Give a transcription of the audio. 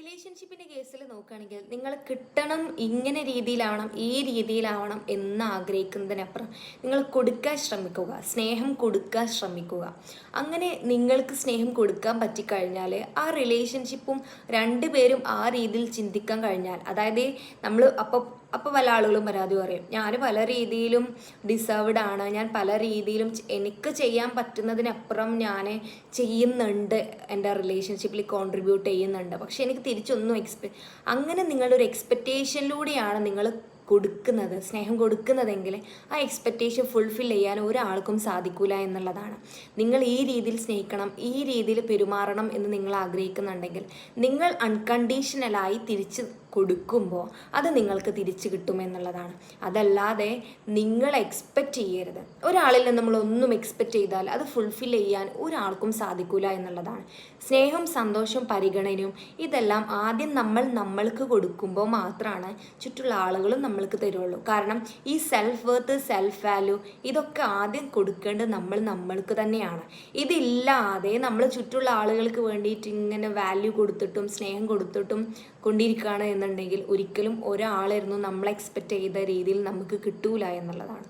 റിലേഷൻഷിപ്പിൻ്റെ കേസിൽ നോക്കുകയാണെങ്കിൽ നിങ്ങൾ കിട്ടണം ഇങ്ങനെ രീതിയിലാവണം ഈ രീതിയിലാവണം എന്ന് ആഗ്രഹിക്കുന്നതിനപ്പുറം നിങ്ങൾ കൊടുക്കാൻ ശ്രമിക്കുക, സ്നേഹം കൊടുക്കാൻ ശ്രമിക്കുക. അങ്ങനെ നിങ്ങൾക്ക് സ്നേഹം കൊടുക്കാൻ പറ്റിക്കഴിഞ്ഞാൽ ആ റിലേഷൻഷിപ്പും രണ്ടുപേരും ആ രീതിയിൽ ചിന്തിക്കാൻ കഴിഞ്ഞാൽ, അതായത് നമ്മൾ അപ്പോൾ പല ആളുകളും പരാതി പറയും, ഞാൻ പല രീതിയിലും ഡിസേർവ്ഡ് ആണ്, ഞാൻ പല രീതിയിലും എനിക്ക് ചെയ്യാൻ പറ്റുന്നതിനപ്പുറം ഞാൻ ചെയ്യുന്നുണ്ട്, എൻ്റെ റിലേഷൻഷിപ്പിൽ കോൺട്രിബ്യൂട്ട് ചെയ്യുന്നുണ്ട്, പക്ഷെ എനിക്ക് തിരിച്ചൊന്നും അങ്ങനെ നിങ്ങളൊരു എക്സ്പെക്റ്റേഷനിലൂടെയാണ് നിങ്ങൾ കൊടുക്കുന്നത്, സ്നേഹം കൊടുക്കുന്നതെങ്കിൽ ആ എക്സ്പെക്റ്റേഷൻ ഫുൾഫിൽ ചെയ്യാൻ ഒരാൾക്കും സാധിക്കില്ല എന്നുള്ളതാണ്. നിങ്ങൾ ഈ രീതിയിൽ സ്നേഹിക്കണം, ഈ രീതിയിൽ പെരുമാറണം എന്ന് നിങ്ങൾ ആഗ്രഹിക്കുന്നുണ്ടെങ്കിൽ നിങ്ങൾ അൺകണ്ടീഷണലായി തിരിച്ച് കൊടുക്കുമ്പോൾ അത് നിങ്ങൾക്ക് തിരിച്ചു കിട്ടുമെന്നുള്ളതാണ്. അതല്ലാതെ നിങ്ങൾ എക്സ്പെക്റ്റ് ചെയ്യരുത്. ഒരാളിൽ നിന്ന് നമ്മളൊന്നും എക്സ്പെക്റ്റ് ചെയ്താൽ അത് ഫുൾഫിൽ ചെയ്യാൻ ഒരാൾക്കും സാധിക്കില്ല എന്നുള്ളതാണ്. സ്നേഹം, സന്തോഷം, പരിഗണനയും ഇതെല്ലാം ആദ്യം നമ്മൾക്ക് കൊടുക്കുമ്പോൾ മാത്രമാണ് ചുറ്റുള്ള ആളുകളും നമ്മൾക്ക് തരുള്ളൂ. കാരണം ഈ സെൽഫ് വർത്ത്, സെൽഫ് വാല്യൂ ഇതൊക്കെ ആദ്യം കൊടുക്കേണ്ടത് നമ്മൾക്ക് തന്നെയാണ്. ഇതില്ലാതെ നമ്മൾ ചുറ്റുള്ള ആളുകൾക്ക് വേണ്ടിയിട്ട് ഇങ്ങനെ വാല്യൂ കൊടുത്തിട്ടും സ്നേഹം കൊടുത്തിട്ടും കൊണ്ടിരിക്കുകയാണ് എന്നുണ്ടെങ്കിൽ ഒരിക്കലും ഒരാളായിരുന്നു നമ്മൾ എക്സ്പെക്റ്റ് ചെയ്ത രീതിയിൽ നമുക്ക് കിട്ടൂല എന്നുള്ളതാണ്.